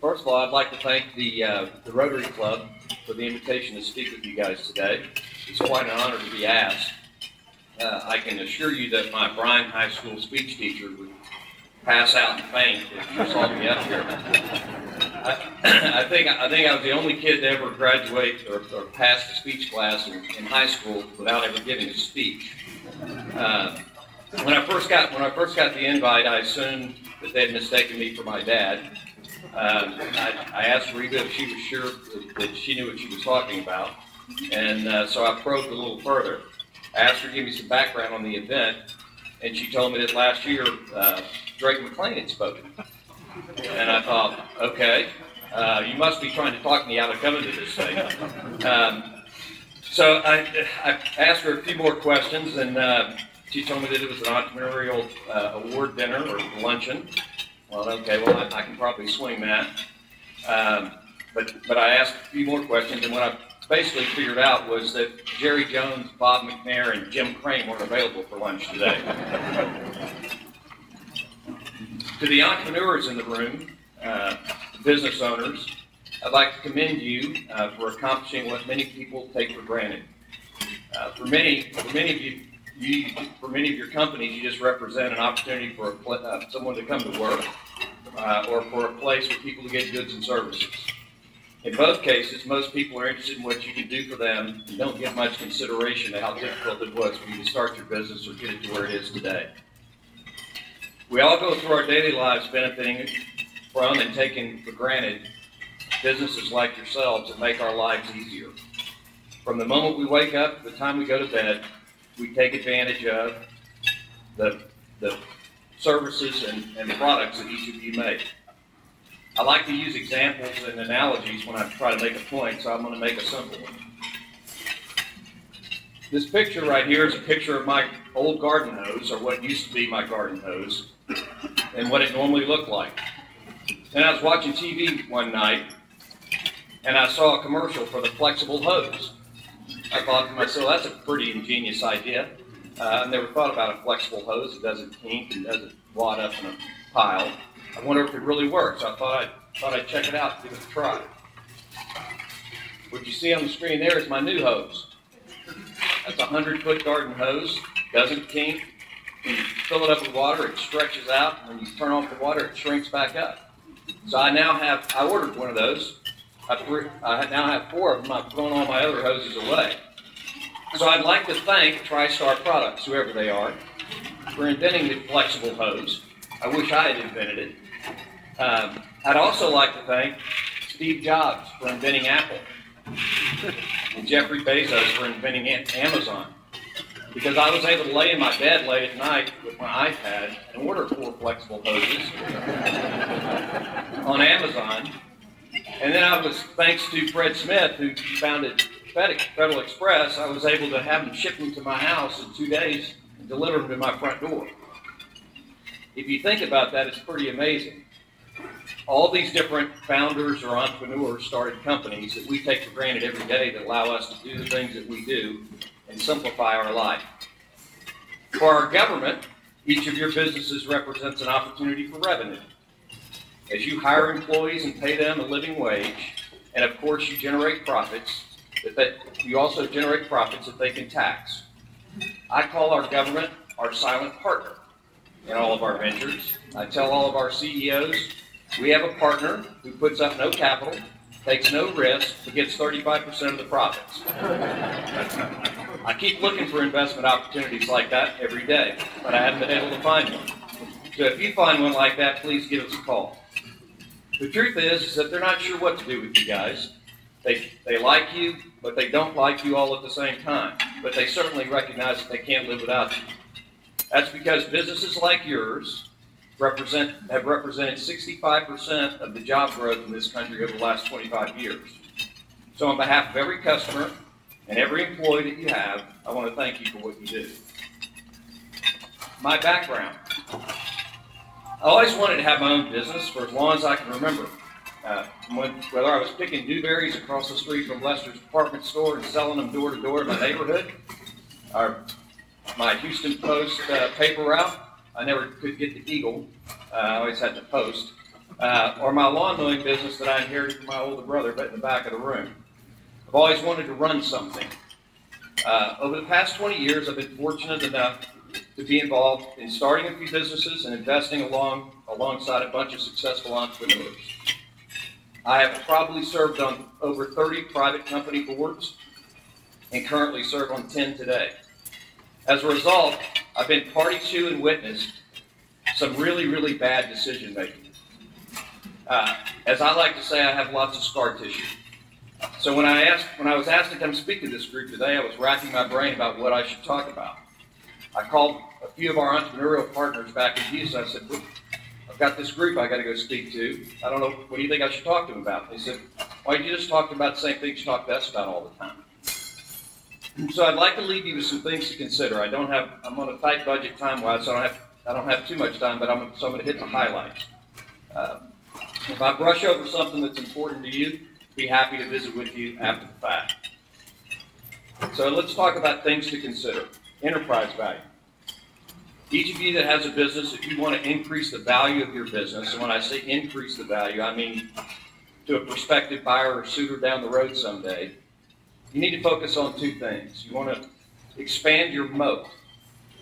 First of all, I'd like to thank the Rotary Club for the invitation to speak with you guys today. It's quite an honor to be asked. I can assure you that my Bryan High School speech teacher would pass out and faint if you saw me up here. I think I was the only kid to ever graduate or pass the speech class in high school without ever giving a speech. When I first got the invite, I assumed that they had mistaken me for my dad. I asked Rita if she was sure that she knew what she was talking about, and so I probed a little further. I asked her to give me some background on the event, and she told me that last year Drake McLean had spoken. And I thought, okay, you must be trying to talk me out of coming to this thing. So I asked her a few more questions, and she told me that it was an entrepreneurial award dinner or luncheon. Well, okay, well, I can probably swing that. But I asked a few more questions, and what I basically figured out was that Jerry Jones, Bob McNair, and Jim Crane weren't available for lunch today. To the entrepreneurs in the room, business owners, I'd like to commend you for accomplishing what many people take for granted. For many of your companies, you just represent an opportunity for someone to come to work or for a place for people to get goods and services. In both cases, most people are interested in what you can do for them and don't give much consideration to how difficult it was for you to start your business or get it to where it is today. We all go through our daily lives benefiting from and taking for granted businesses like yourselves that make our lives easier. From the moment we wake up to the time we go to bed, we take advantage of the services and products that each of you make. I like to use examples and analogies when I try to make a point, so I'm going to make a simple one. This picture right here is a picture of my old garden hose, or what used to be my garden hose, and what it normally looked like. And I was watching TV one night, and I saw a commercial for the flexible hose. I thought to myself, that's a pretty ingenious idea. I've never thought about a flexible hose. It doesn't kink and doesn't wad up in a pile. I wonder if it really works. I thought I'd check it out, give it a try. What you see on the screen there is my new hose. That's a 100-foot garden hose. Doesn't kink. When you fill it up with water, it stretches out. When you turn off the water, it shrinks back up. So I ordered one of those. I now have 4 of them. I've thrown all my other hoses away. So I'd like to thank TriStar Products, whoever they are, for inventing the flexible hose. I wish I had invented it. I'd also like to thank Steve Jobs for inventing Apple and Jeffrey Bezos for inventing Amazon, because I was able to lay in my bed late at night with my iPad and order 4 flexible hoses on Amazon. And then thanks to Fred Smith, who founded Federal Express, I was able to have them ship them to my house in 2 days and deliver them to my front door. If you think about that, it's pretty amazing. All these different founders or entrepreneurs started companies that we take for granted every day that allow us to do the things that we do and simplify our life. For our government, each of your businesses represents an opportunity for revenue. As you hire employees and pay them a living wage, and of course you generate profits, you also generate profits that they can tax. I call our government our silent partner in all of our ventures. I tell all of our CEOs, we have a partner who puts up no capital, takes no risk, but gets 35% of the profits. I keep looking for investment opportunities like that every day, but I haven't been able to find one. So if you find one like that, please give us a call. The truth is that they're not sure what to do with you guys. They like you, but they don't like you all at the same time. But they certainly recognize that they can't live without you. That's because businesses like yours have represented 65% of the job growth in this country over the last 25 years. So on behalf of every customer and every employee that you have, I want to thank you for what you do. My background. I always wanted to have my own business for as long as I can remember. Whether I was picking dewberries across the street from Lester's department store and selling them door to door in my neighborhood, or my Houston Post paper route, I never could get the Eagle. I always had the Post. or my lawn mowing business that I inherited from my older brother right in the back of the room. I've always wanted to run something. Over the past 20 years, I've been fortunate enough to be involved in starting a few businesses and investing alongside a bunch of successful entrepreneurs. I have probably served on over 30 private company boards and currently serve on 10 today. As a result, I've been party to and witnessed some really, really bad decision making. As I like to say, I have lots of scar tissue. So when I was asked to come speak to this group today, I was racking my brain about what I should talk about. I called a few of our entrepreneurial partners back in Houston. I said, look, I've got this group I got to go speak to. I don't know, what do you think I should talk to them about? They said, why don't you just talk about the same things you talk to us about all the time? So I'd like to leave you with some things to consider. I'm on a tight budget time-wise, so I don't have too much time, but I'm going to hit the highlights. If I brush over something that's important to you, be happy to visit with you after the fact. So let's talk about things to consider. Enterprise value. Each of you that has a business, if you want to increase the value of your business, and when I say increase the value, I mean to a prospective buyer or suitor down the road someday, you need to focus on two things. You want to expand your moat,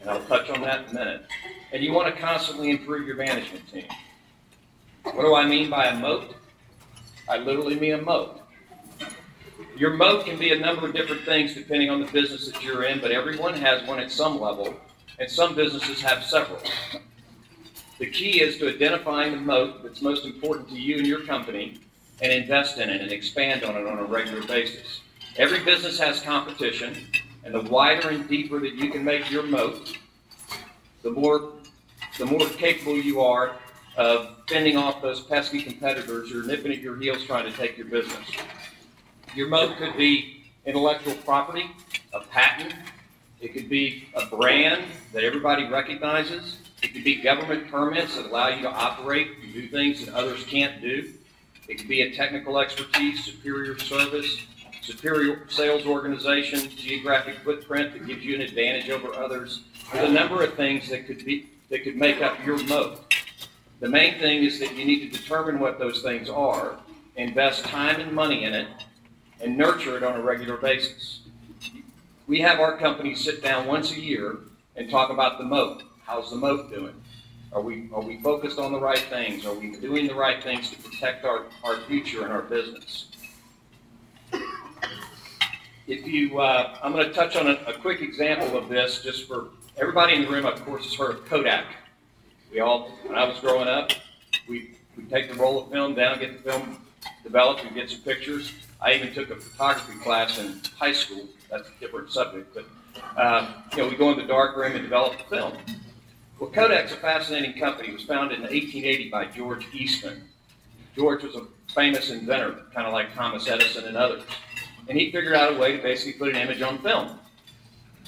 and I'll touch on that in a minute, and you want to constantly improve your management team. What do I mean by a moat? I literally mean a moat. Your moat can be a number of different things depending on the business that you're in, but everyone has one at some level, and some businesses have several. The key is to identifying the moat that's most important to you and your company and invest in it and expand on it on a regular basis. Every business has competition, and the wider and deeper that you can make your moat, the more capable you are of fending off those pesky competitors who are nipping at your heels trying to take your business. Your moat could be intellectual property, a patent. It could be a brand that everybody recognizes. It could be government permits that allow you to operate and do things that others can't do. It could be a technical expertise, superior service, superior sales organization, geographic footprint that gives you an advantage over others. There's a number of things that could make up your moat. The main thing is that you need to determine what those things are, invest time and money in it, and nurture it on a regular basis. We have our company sit down once a year and talk about the moat. How's the moat doing? Are we focused on the right things? Are we doing the right things to protect our future and our business? I'm going to touch on a quick example of this just for everybody in the room, of course, has heard of Kodak. When I was growing up, we'd take the roll of film down, get the film developed, and get some pictures. I even took a photography class in high school. That's a different subject, but we go in the dark room and develop the film. Well, Kodak's a fascinating company. It was founded in 1880 by George Eastman. George was a famous inventor, kind of like Thomas Edison and others. And he figured out a way to basically put an image on film.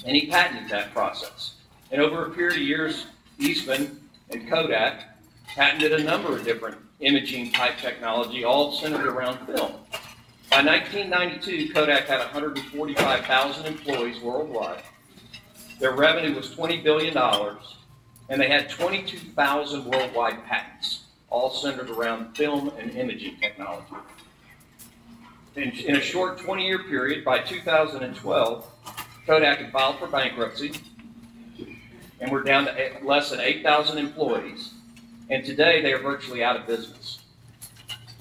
And he patented that process. And over a period of years, Eastman and Kodak patented a number of different imaging type technology, all centered around film. By 1992, Kodak had 145,000 employees worldwide. Their revenue was $20 billion, and they had 22,000 worldwide patents, all centered around film and imaging technology. In a short 20-year period, by 2012, Kodak had filed for bankruptcy, and we're down to less than 8,000 employees, and today they are virtually out of business.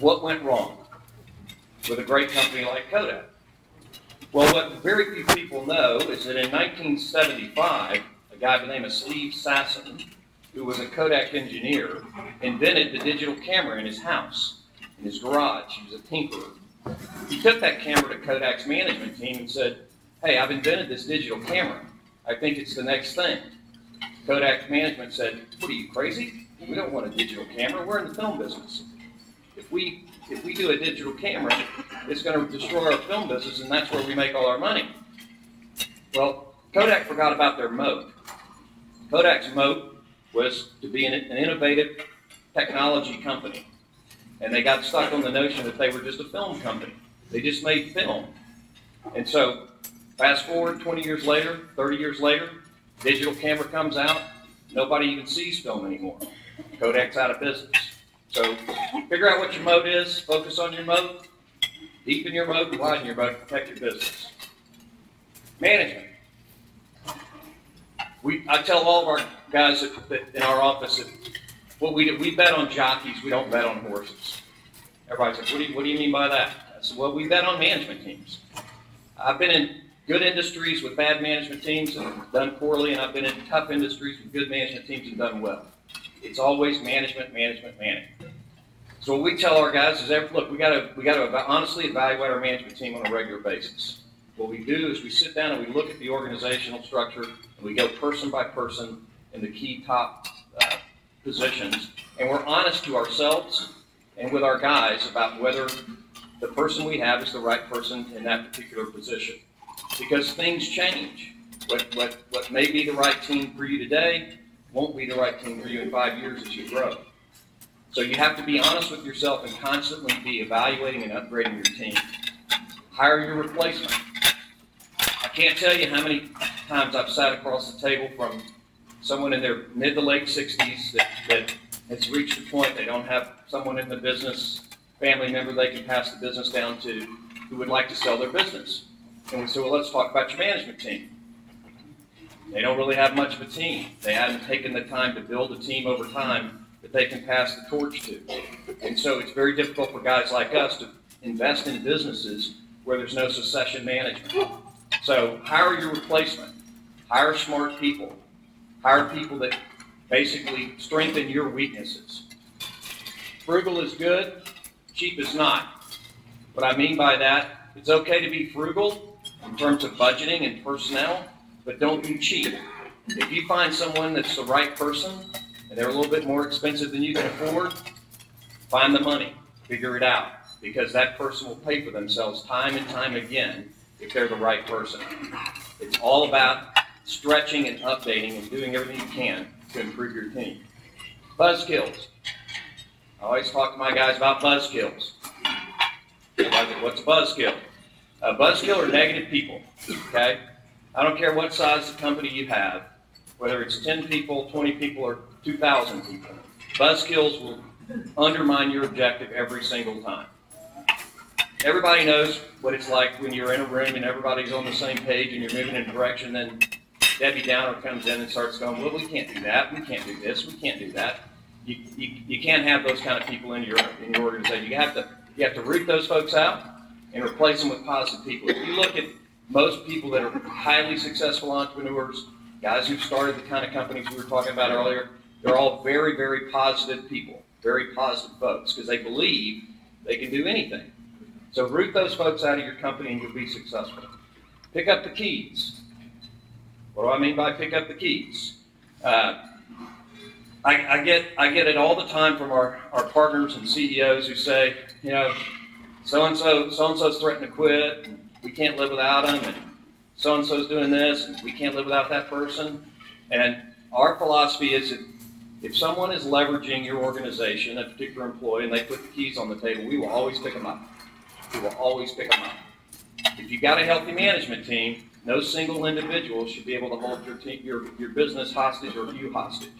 What went wrong with a great company like Kodak? Well, what very few people know is that in 1975, a guy by the name of Steve Sasson, who was a Kodak engineer, invented the digital camera in his house, in his garage. He was a tinkerer. He took that camera to Kodak's management team and said, hey, I've invented this digital camera. I think it's the next thing. Kodak's management said, what are you, crazy? We don't want a digital camera. We're in the film business. If we do a digital camera, it's going to destroy our film business, and that's where we make all our money. Well, Kodak forgot about their moat. Kodak's moat was to be an innovative technology company. And they got stuck on the notion that they were just a film company. They just made film. And so, fast forward 20 years later, 30 years later, digital camera comes out, nobody even sees film anymore. Kodak's out of business. So figure out what your moat is, focus on your moat, deepen your moat, and widen your moat to protect your business. Management. I tell all of our guys that in our office that what we bet on jockeys, we don't bet on horses. Everybody's like, what do you mean by that? I said, well, we bet on management teams. I've been in good industries with bad management teams and done poorly, and I've been in tough industries with good management teams and done well. It's always management, management, management. So what we tell our guys is, look, we got to honestly evaluate our management team on a regular basis. What we do is we sit down and we look at the organizational structure, and we go person by person in the key top positions, and we're honest to ourselves and with our guys about whether the person we have is the right person in that particular position. Because things change. What may be the right team for you today won't be the right team for you in 5 years as you grow. So you have to be honest with yourself and constantly be evaluating and upgrading your team. Hire your replacement. I can't tell you how many times I've sat across the table from someone in their mid to late 60s that has reached the point they don't have someone in the business, family member they can pass the business down to who would like to sell their business. And we said, well, let's talk about your management team. They don't really have much of a team. They haven't taken the time to build a team over time that they can pass the torch to. And so it's very difficult for guys like us to invest in businesses where there's no succession management. So hire your replacement. Hire smart people. Hire people that basically strengthen your weaknesses. Frugal is good, cheap is not. What I mean by that, it's okay to be frugal in terms of budgeting and personnel, but don't be cheap. If you find someone that's the right person, and they're a little bit more expensive than you can afford, find the money, figure it out, because that person will pay for themselves time and time again if they're the right person. It's all about stretching and updating and doing everything you can to improve your team. Buzzkills. I always talk to my guys about buzzkills. What's a buzzkill? A buzzkill are negative people, okay? I don't care what size the company you have, whether it's 10 people, 20 people, or 2,000 people. Buzzkills will undermine your objective every single time. Everybody knows what it's like when you're in a room and everybody's on the same page and you're moving in a direction, then Debbie Downer comes in and starts going, well, we can't do that, we can't do this, we can't do that. You can't have those kind of people in your organization. You have to root those folks out and replace them with positive people. If you look at most people that are highly successful entrepreneurs, guys who've started the kind of companies we were talking about earlier, they're all very, very positive people, very positive folks, because they believe they can do anything. So root those folks out of your company and you'll be successful. Pick up the keys. What do I mean by pick up the keys? I get it all the time from our partners and CEOs who say, you know, so-and-so's threatened to quit, and we can't live without them, and so-and-so's doing this, and we can't live without that person. And our philosophy is that if someone is leveraging your organization, a particular employee, and they put the keys on the table, we will always pick them up. We will always pick them up. If you've got a healthy management team, no single individual should be able to hold your business hostage or you hostage.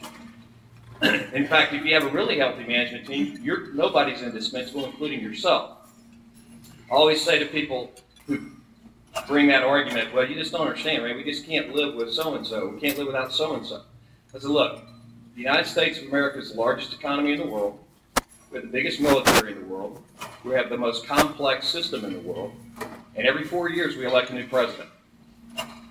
In fact, if you have a really healthy management team, nobody's indispensable, including yourself. I always say to people who bring that argument, well, you just don't understand, right? We just can't live with so-and-so. We can't live without so-and-so. I said, look, the United States of America is the largest economy in the world. We have the biggest military in the world. We have the most complex system in the world. And every 4 years, we elect a new president.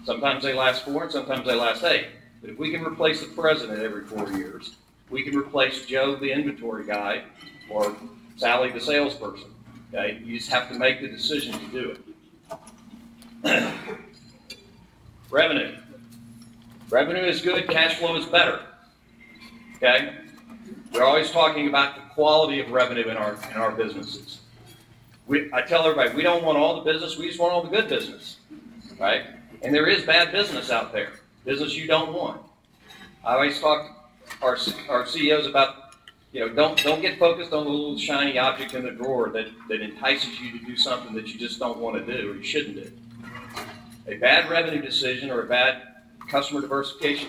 Sometimes they last 4, and sometimes they last 8. But if we can replace the president every 4 years, we can replace Joe, the inventory guy, or Sally, the salesperson. Okay? You just have to make the decision to do it. Revenue. Revenue is good. Cash flow is better. Okay? We're always talking about the quality of revenue in our businesses. I tell everybody, we don't want all the business. We just want all the good business. Right? And there is bad business out there. Business you don't want. I always talk to our CEOs about, you know, don't get focused on the little shiny object in the drawer that entices you to do something that you just don't want to do or you shouldn't do. A bad revenue decision or a bad customer diversification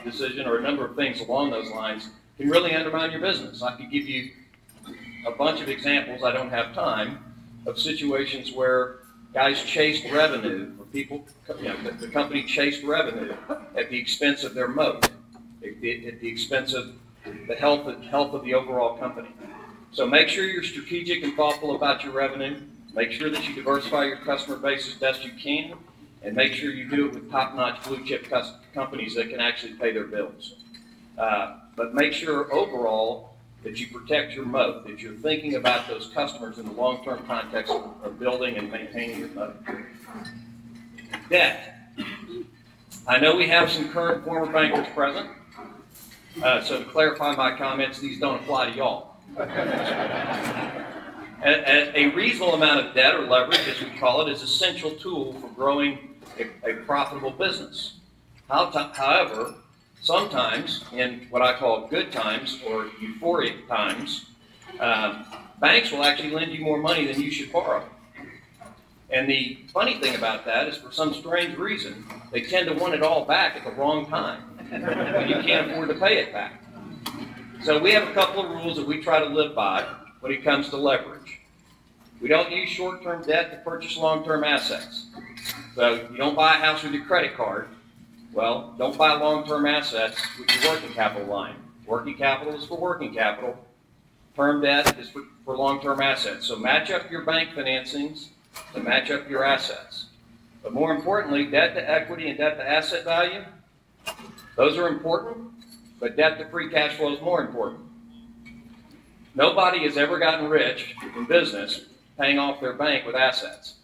decision or a number of things along those lines can really undermine your business. I could give you a bunch of examples, I don't have time, of situations where guys chased revenue, or people, the company chased revenue at the expense of their moat, at the expense of the health of the overall company. So make sure you're strategic and thoughtful about your revenue. Make sure that you diversify your customer base as best you can, and make sure you do it with top-notch blue-chip companies that can actually pay their bills. But make sure overall that you protect your moat, that you're thinking about those customers in the long-term context of building and maintaining your moat. Debt. I know we have some current former bankers present, so to clarify my comments, these don't apply to y'all. A reasonable amount of debt, or leverage as we call it, is an essential tool for growing a profitable business. However, sometimes, in what I call good times or euphoric times, banks will actually lend you more money than you should borrow. And the funny thing about that is, for some strange reason, they tend to want it all back at the wrong time, when you can't afford to pay it back. So we have a couple of rules that we try to live by when it comes to leverage. We don't use short-term debt to purchase long-term assets. So you don't buy a house with your credit card. Well, don't buy long-term assets with your working capital line. Working capital is for working capital. Term debt is for long-term assets. So match up your bank financings to match up your assets. But more importantly, debt to equity and debt to asset value, those are important, but debt to free cash flow is more important. Nobody has ever gotten rich in business paying off their bank with assets.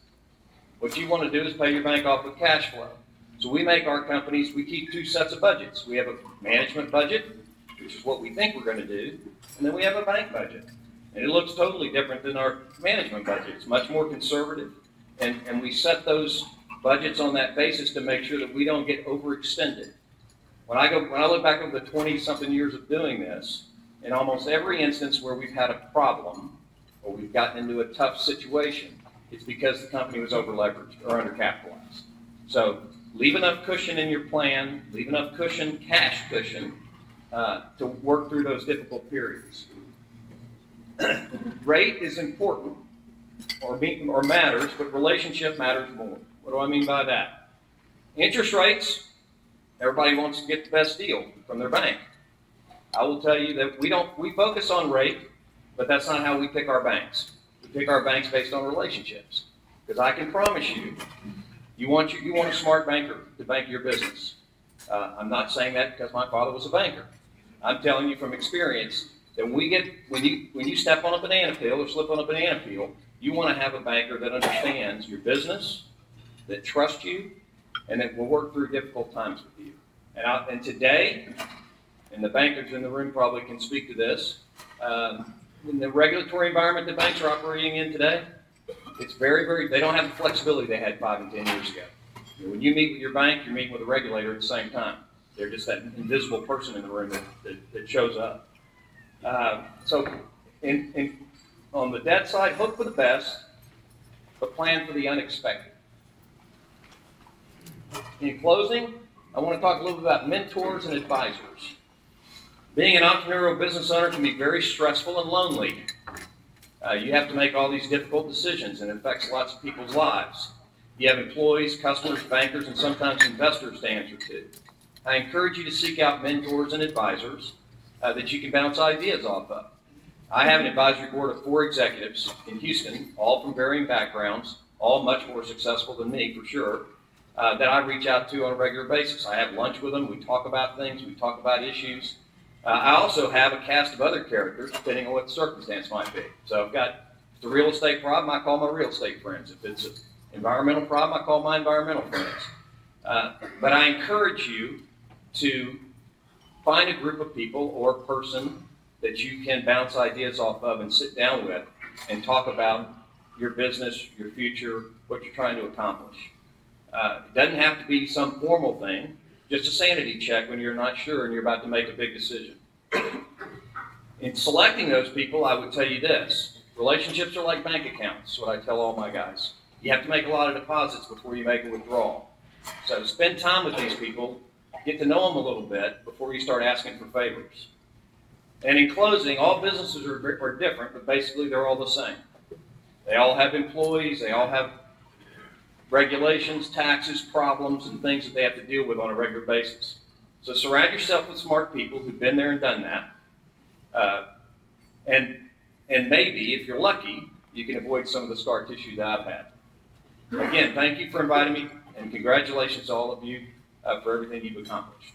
What you want to do is pay your bank off with cash flow. So we make our companies, we keep two sets of budgets. We have a management budget, which is what we think we're going to do, and then we have a bank budget. And it looks totally different than our management budget. It's much more conservative, and we set those budgets on that basis to make sure that we don't get overextended. When I look back over the 20-something years of doing this, in almost every instance where we've had a problem or we've gotten into a tough situation, it's because the company was over-leveraged or undercapitalized. So leave enough cushion in your plan, leave enough cushion, cash cushion, to work through those difficult periods. Rate is important, or matters, but relationship matters more. What do I mean by that? Interest rates, everybody wants to get the best deal from their bank. I will tell you that we focus on rate, but that's not how we pick our banks. We pick our banks based on relationships. Because I can promise you, you want a smart banker to bank your business. I'm not saying that because my father was a banker. I'm telling you from experience that when you step on a banana peel or slip on a banana peel, you want to have a banker that understands your business, that trusts you, and that will work through difficult times with you. And today, and the bankers in the room probably can speak to this, in the regulatory environment that banks are operating in today, it's they don't have the flexibility they had 5 and 10 years ago. When you meet with your bank, you're meeting with a regulator at the same time. They're just that invisible person in the room that shows up. So on the debt side, hope for the best, but plan for the unexpected. In closing, I want to talk a little bit about mentors and advisors. Being an entrepreneurial business owner can be very stressful and lonely. You have to make all these difficult decisions, and it affects lots of people's lives. You have employees, customers, bankers, and sometimes investors to answer to. I encourage you to seek out mentors and advisors that you can bounce ideas off of. I have an advisory board of 4 executives in Houston, all from varying backgrounds, all much more successful than me for sure, that I reach out to on a regular basis. I have lunch with them, we talk about things, we talk about issues. I also have a cast of other characters, depending on what the circumstance might be. So I've got, if it's a real estate problem, I call my real estate friends. If it's an environmental problem, I call my environmental friends. But I encourage you to find a group of people or person that you can bounce ideas off of and sit down with and talk about your business, your future, what you're trying to accomplish. It doesn't have to be some formal thing. Just a sanity check when you're not sure and you're about to make a big decision. In selecting those people, I would tell you this. Relationships are like bank accounts, what I tell all my guys. You have to make a lot of deposits before you make a withdrawal. So spend time with these people, get to know them a little bit before you start asking for favors. And in closing, all businesses are different, but basically they're all the same. They all have employees, they all have regulations, taxes, problems, and things that they have to deal with on a regular basis. So surround yourself with smart people who've been there and done that. And maybe, if you're lucky, you can avoid some of the scar tissue that I've had. Again, thank you for inviting me, and congratulations to all of you for everything you've accomplished.